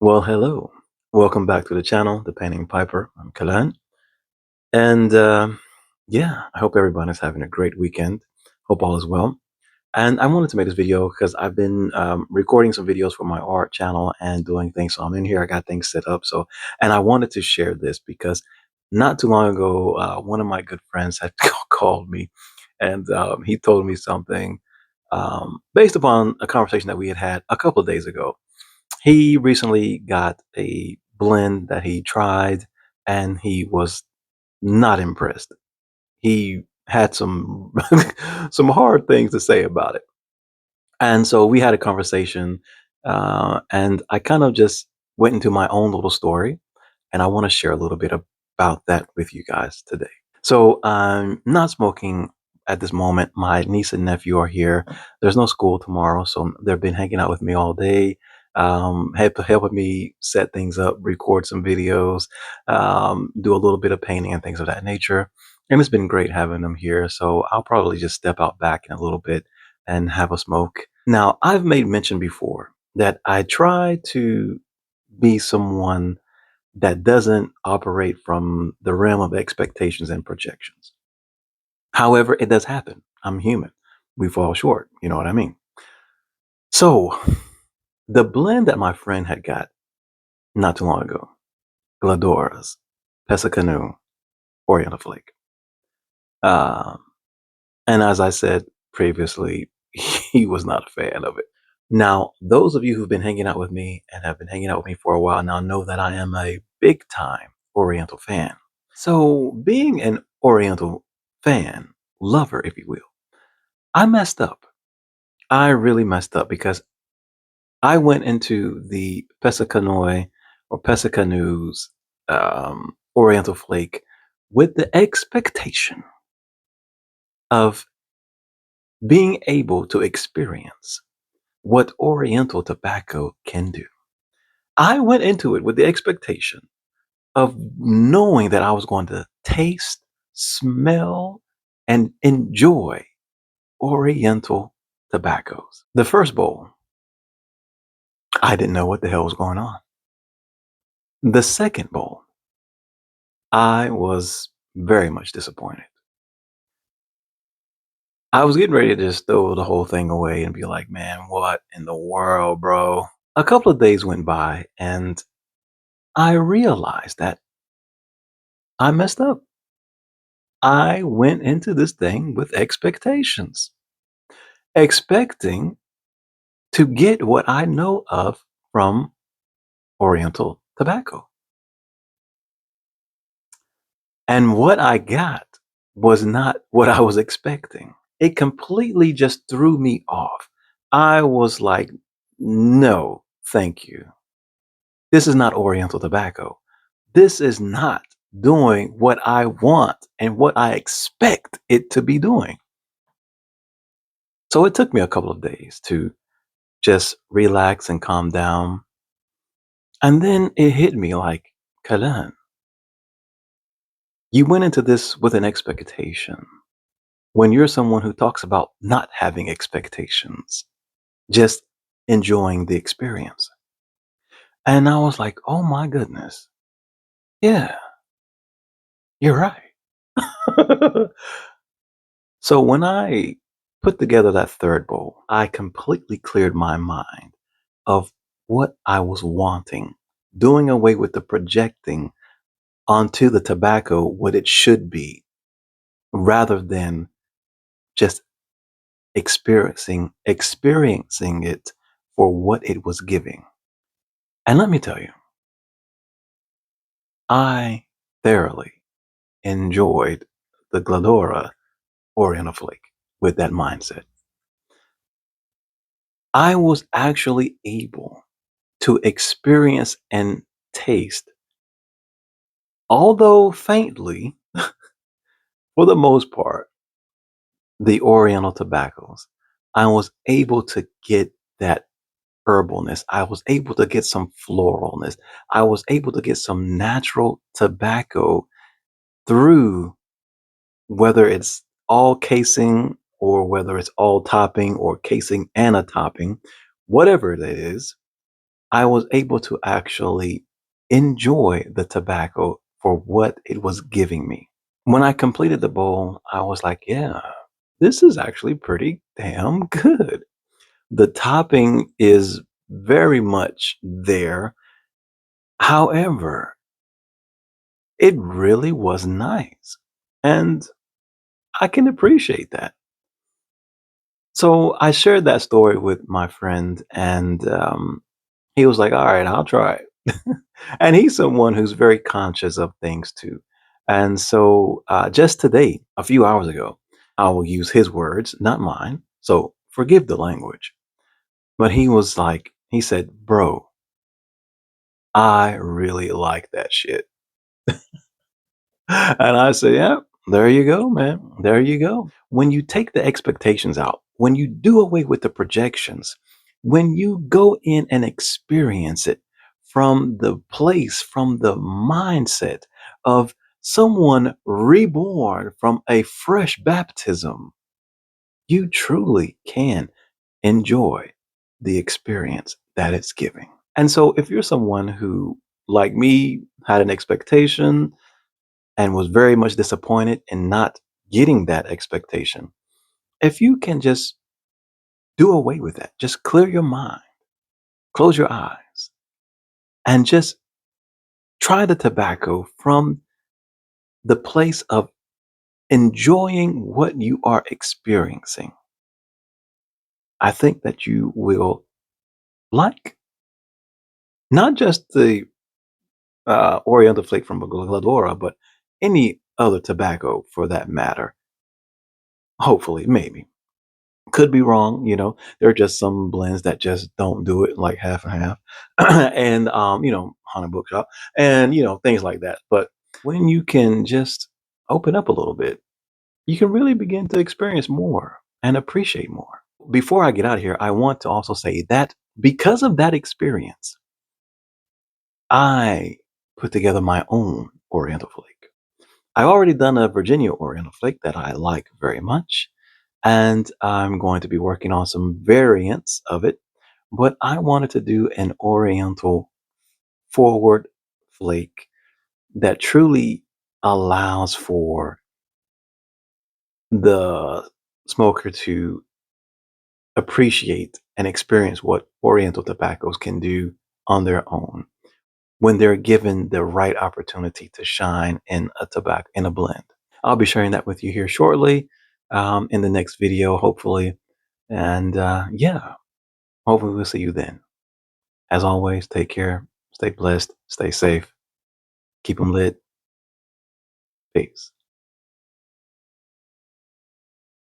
Well, hello. Welcome back to the channel, The Painting Piper. I'm Kalan. And yeah, I hope everyone is having a great weekend. Hope all is well. And I wanted to make this video because I've been recording some videos for my art channel and doing things. So I'm in here, I got things set up. And I wanted to share this because not too long ago, one of my good friends had called me and he told me something based upon a conversation that we had had a couple of days ago. He recently got a blend that he tried and he was not impressed. He had some some hard things to say about it. And so we had a conversation, and I kind of just went into my own little story, and I want to share a little bit about that with you guys today. So I'm not smoking at this moment. My niece and nephew are here. There's no school tomorrow, so they've been hanging out with me all day, helping me set things up, record some videos, do a little bit of painting and things of that nature. And it's been great having them here. So I'll probably just step out back in a little bit and have a smoke. Now, I've made mention before that I try to be someone that doesn't operate from the realm of expectations and projections. However, it does happen. I'm human. We fall short. You know what I mean? So, the blend that my friend had got not too long ago, Gladora's, Pesse Canoe, Oriental Flake. Um, and as I said previously, he was not a fan of it. Now, those of you who've been hanging out with me and have been hanging out with me for a while now know that I am a big time Oriental fan. So, being an Oriental fan, lover, if you will, I messed up. I really messed up because I went into the Pesse Canoe or Pesse Canoes Oriental Flake with the expectation of being able to experience what Oriental tobacco can do. I went into it with the expectation of knowing that I was going to taste, smell, and enjoy Oriental tobaccos. The first bowl, I didn't know what the hell was going on. The second bowl, I was very much disappointed. I was getting ready to just throw the whole thing away and be like, man, what in the world, bro? A couple of days went by and I realized that I messed up. I went into this thing with expectations, expecting to get what I know of from Oriental tobacco. And what I got was not what I was expecting. It completely just threw me off. I was like, no, thank you. This is not Oriental tobacco. This is not doing what I want and what I expect it to be doing. So it took me a couple of days to just relax and calm down. And then it hit me like, Kalan, you went into this with an expectation. When you're someone who talks about not having expectations, just enjoying the experience. And I was like, oh my goodness. Yeah, you're right. So when I put together that third bowl, I completely cleared my mind of what I was wanting, doing away with the projecting onto the tobacco what it should be, rather than just experiencing it for what it was giving. And let me tell you, I thoroughly enjoyed the Gladora Oriental Flake with that mindset. I was actually able to experience and taste, although faintly, for the most part, the Oriental tobaccos. I was able to get that herbalness. I was able to get some floralness. I was able to get some natural tobacco through, whether it's all casing or whether it's all topping or casing and a topping, whatever it is, I was able to actually enjoy the tobacco for what it was giving me. When I completed the bowl, I was like, yeah, this is actually pretty damn good. The topping is very much there. However, it really was nice. And I can appreciate that. So I shared that story with my friend, and he was like, all right, I'll try it. And he's someone who's very conscious of things too. And so just today, a few hours ago, I will use his words, not mine. So forgive the language. But he was like, he said, bro, I really like that shit. And I say, yeah, there you go, man. There you go. When you take the expectations out, when you do away with the projections, when you go in and experience it from the place, from the mindset of someone reborn from a fresh baptism, you truly can enjoy the experience that it's giving. And so, if you're someone who, like me, had an expectation and was very much disappointed in not getting that expectation, if you can just do away with that, just clear your mind, close your eyes, and just try the tobacco from the place of enjoying what you are experiencing, I think that you will like not just the Oriental Flake from Gladora, but any other tobacco for that matter. Hopefully, maybe. Could be wrong, there are just some blends that just don't do it, like half and half. And, Honey Bookshop and, things like that. But when you can just open up a little bit, you can really begin to experience more and appreciate more. Before I get out of here, I want to also say that because of that experience, I put together my own Oriental Flake. I've already done a Virginia Oriental Flake that I like very much, and I'm going to be working on some variants of it. But I wanted to do an Oriental forward flake that truly allows for the smoker to appreciate and experience what Oriental tobaccos can do on their own when they're given the right opportunity to shine in a tobacco in a blend. I'll be sharing that with you here shortly, in the next video, hopefully. And yeah, hopefully we'll see you then. As always, take care, stay blessed, stay safe, keep them lit. Peace.